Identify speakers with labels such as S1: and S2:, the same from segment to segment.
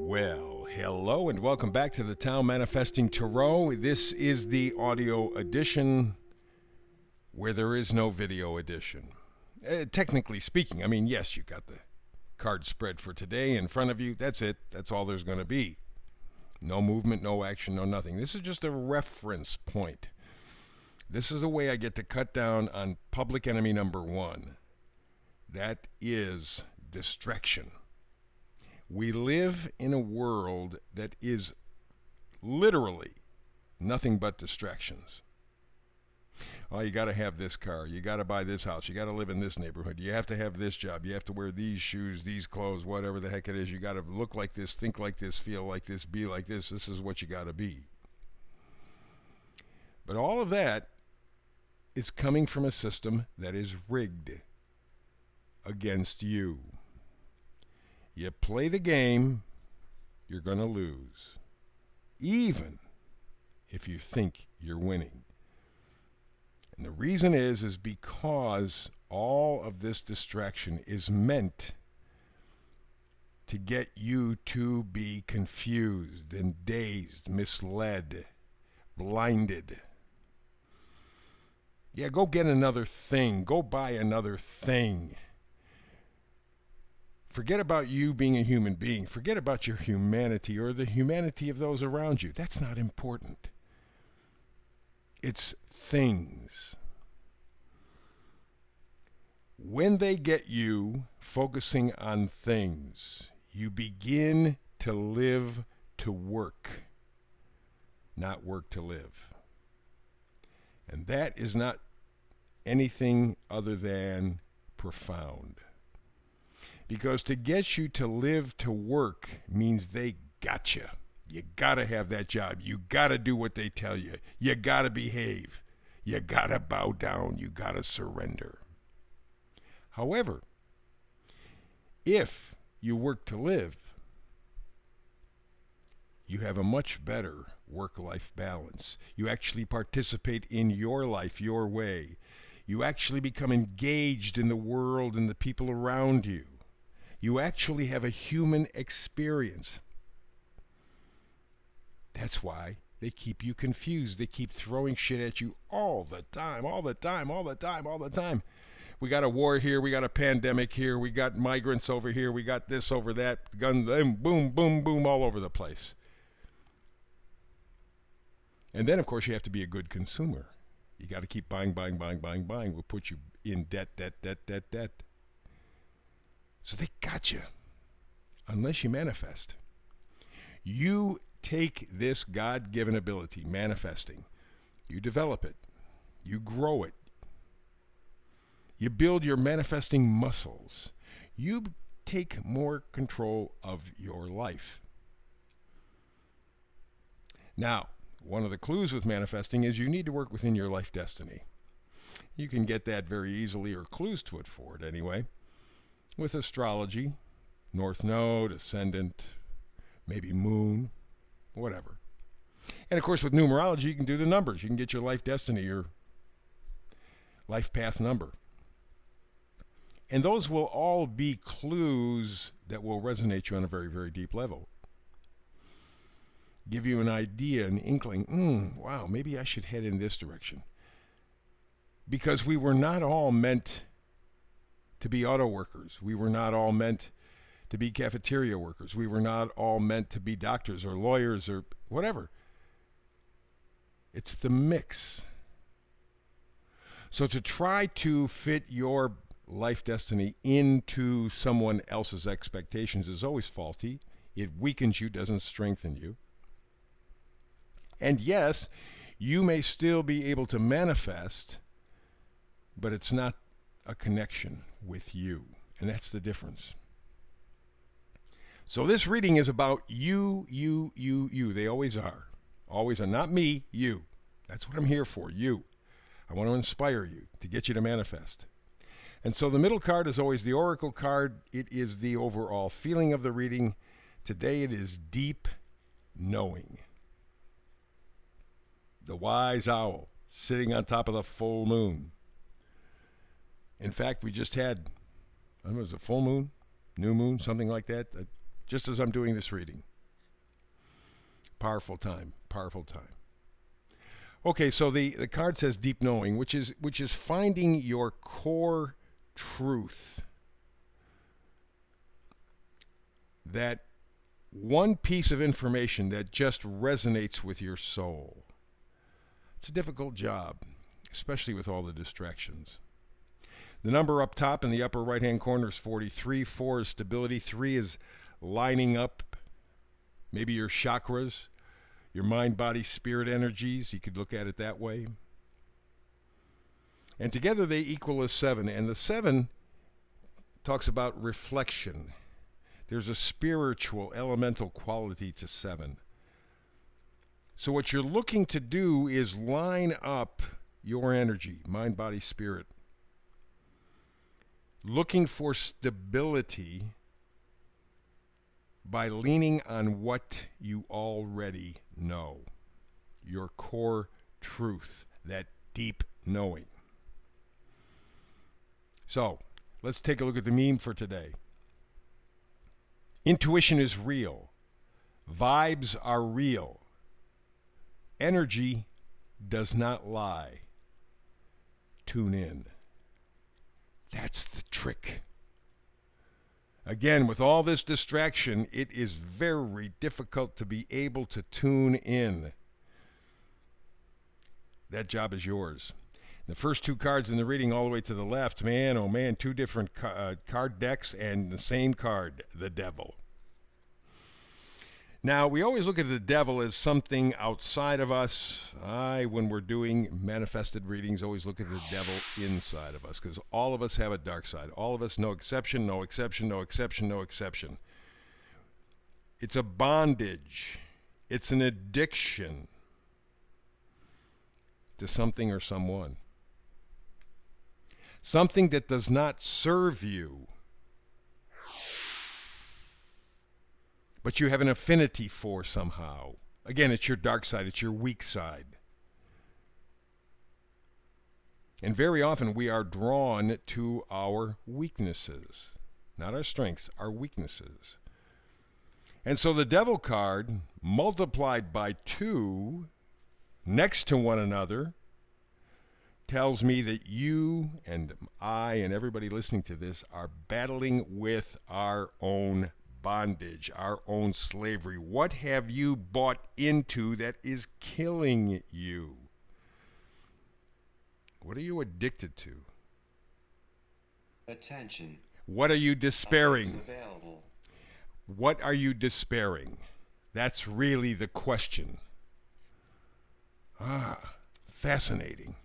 S1: Well, hello and welcome back to the Tao Manifesting Tarot. This is the audio edition where there is no video edition. Technically speaking, I mean, yes, you got the card spread for today in front of you. That's it. That's all there's going to be. No movement, no action, no nothing. This is just a reference point. This is a way I get to cut down on public enemy number one. That is distraction. We live in a world that is literally nothing but distractions. Oh, you got to have this car. You got to buy this house. You got to live in this neighborhood. You have to have this job. You have to wear these shoes, these clothes, whatever the heck it is. You got to look like this, think like this, feel like this, be like this. This is what you got to be. But all of that is coming from a system that is rigged against you. You play the game, you're going to lose, even if you think you're winning. And the reason is because all of this distraction is meant to get you to be confused and dazed, misled, blinded. Yeah, go get another thing. Go buy another thing. Forget about you being a human being. Forget about your humanity or the humanity of those around you. That's not important. It's things. When they get you focusing on things, you begin to live to work, not work to live. And that is not anything other than profound. Because to get you to live to work means they got you. You got to have that job. You got to do what they tell you. You got to behave. You got to bow down. You got to surrender. However, if you work to live, you have a much better work-life balance. You actually participate in your life your way. You actually become engaged in the world and the people around you. You actually have a human experience. That's why they keep you confused. They keep throwing shit at you all the time, all the time, all the time, all the time. We got a war here. We got a pandemic here. We got migrants over here. We got this over that. Guns, and boom, boom, boom, all over the place. And then, of course, you have to be a good consumer. You got to keep buying, buying, buying, buying, buying. We'll put you in debt, debt, debt, debt, debt. So they got you, unless you manifest. You take this God-given ability, manifesting. You develop it. You grow it. You build your manifesting muscles. You take more control of your life. Now, one of the clues with manifesting is you need to work within your life destiny. You can get that very easily, or clues to it for it anyway, with astrology, North Node, Ascendant, maybe Moon, whatever. And of course with numerology you can do the numbers. You can get your life destiny, your life path number. And those will all be clues that will resonate you on a very, very deep level. Give you an idea, an inkling, wow, maybe I should head in this direction. Because we were not all meant to be auto workers. We were not all meant to be cafeteria workers. We were not all meant to be doctors or lawyers or whatever. It's the mix. So to try to fit your life destiny into someone else's expectations is always faulty. It weakens you, doesn't strengthen you. And yes, you may still be able to manifest, but it's not a connection with you. And that's the difference. So this reading is about you. They always are. Always are. Not me, you. That's what I'm here for, you. I want to inspire you, to get you to manifest. And so the middle card is always the oracle card. It is the overall feeling of the reading. Today it is deep knowing. The wise owl sitting on top of the full moon. In fact, we just had, I don't know, was it full moon, new moon, something like that, just as I'm doing this reading. Powerful time. Powerful time. Okay, so the card says deep knowing, which is finding your core truth. That one piece of information that just resonates with your soul. It's a difficult job, especially with all the distractions. The number up top in the upper right-hand corner is 43. 4 is stability. 3 is lining up maybe your chakras, your mind, body, spirit energies. You could look at it that way. And together they equal a 7. And the 7 talks about reflection. There's a spiritual, elemental quality to 7. So what you're looking to do is line up your energy, mind, body, spirit. Looking for stability by leaning on what you already know. Your core truth, that deep knowing. So, let's take a look at the meme for today. Intuition is real. Vibes are real. Energy does not lie. Tune in. That's the trick. Again, with all this distraction, it is very difficult to be able to tune in. That job is yours. The first 2 cards in the reading all the way to the left, man, oh man, 2 different card decks and the same card, the devil. Now, we always look at the devil as something outside of us. When we're doing manifested readings, always look at the devil inside of us, because all of us have a dark side. All of us, no exception, no exception, no exception, no exception. It's a bondage. It's an addiction to something or someone. Something that does not serve you, but you have an affinity for somehow. Again, it's your dark side, it's your weak side. And very often we are drawn to our weaknesses, not our strengths, our weaknesses. And so the devil card multiplied by 2 next to one another tells me that you and I and everybody listening to this are battling with our own bondage, our own slavery. What have you bought into that is killing you? What are you addicted to?
S2: Attention.
S1: What are you despairing?
S2: Available.
S1: What are you despairing? That's really the question. Fascinating.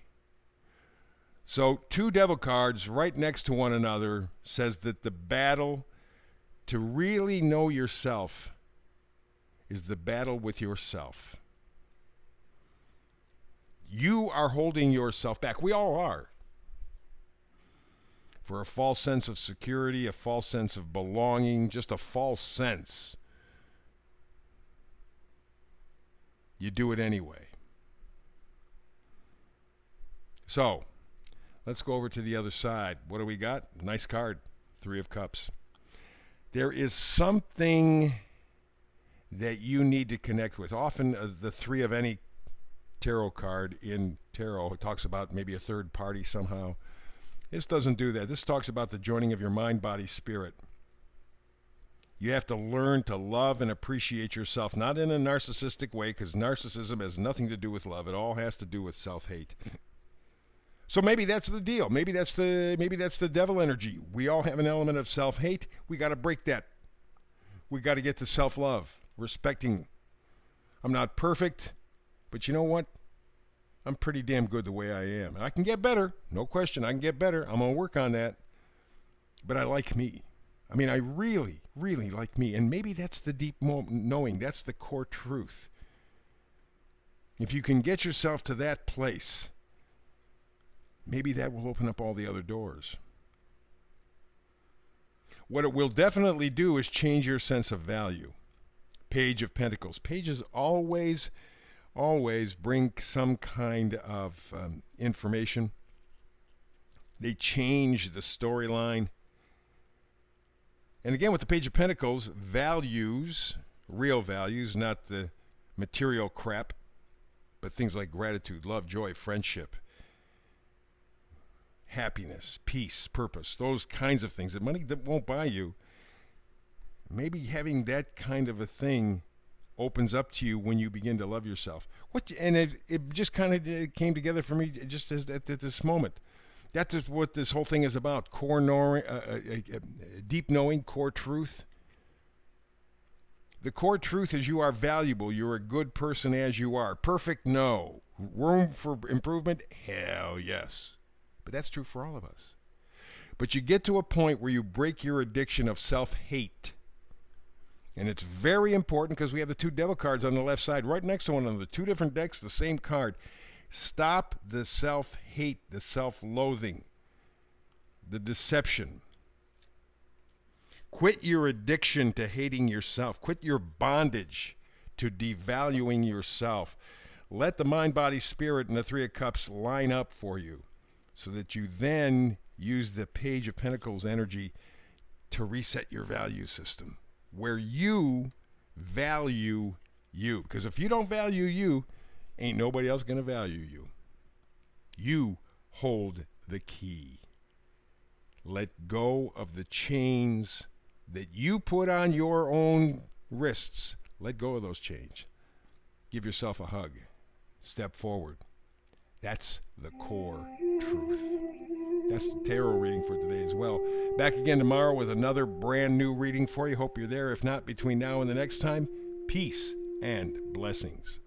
S1: So 2 devil cards right next to one another says that the battle to really know yourself is the battle with yourself. You are holding yourself back. We all are. For a false sense of security, a false sense of belonging, just a false sense. You do it anyway. So, let's go over to the other side. What do we got? Nice card. 3 of Cups. There is something that you need to connect with. Often the 3 of any tarot card in tarot talks about maybe a third party somehow. This doesn't do that. This talks about the joining of your mind, body, spirit. You have to learn to love and appreciate yourself, not in a narcissistic way, because narcissism has nothing to do with love. It all has to do with self-hate. So maybe that's the deal. Maybe that's the devil energy. We all have an element of self-hate. We got to break that. We got to get to self-love, respecting. I'm not perfect, but you know what? I'm pretty damn good the way I am. And I can get better. No question, I can get better. I'm going to work on that. But I like me. I mean, I really, really like me. And maybe that's the deep knowing. That's the core truth. If you can get yourself to that place, maybe that will open up all the other doors. What it will definitely do is change your sense of value. Page of Pentacles. Pages always bring some kind of information. They change the storyline. And again, with the Page of Pentacles, values, real values, not the material crap, but things like gratitude, love, joy, friendship, happiness, peace, purpose, those kinds of things that money that won't buy you. Maybe having that kind of a thing opens up to you when you begin to love yourself. And it just kind of came together for me just at this moment. That's what this whole thing is about. Core knowing, deep knowing, core truth. The core truth is you are valuable. You're a good person as you are. Perfect? No. Room for improvement? Hell yes. But that's true for all of us. But you get to a point where you break your addiction of self-hate. And it's very important because we have the two devil cards on the left side right next to one another. Two different decks, the same card. Stop the self-hate, the self-loathing, the deception. Quit your addiction to hating yourself. Quit your bondage to devaluing yourself. Let the mind, body, spirit, and the Three of Cups line up for you so that you then use the Page of Pentacles energy to reset your value system where you value you. Because if you don't value you, ain't nobody else going to value you. You hold the key. Let go of the chains that you put on your own wrists. Let go of those chains. Give yourself a hug. Step forward. That's the core truth. That's the tarot reading for today as well. Back again tomorrow with another brand new reading for you. Hope you're there. If not, between now and the next time, peace and blessings.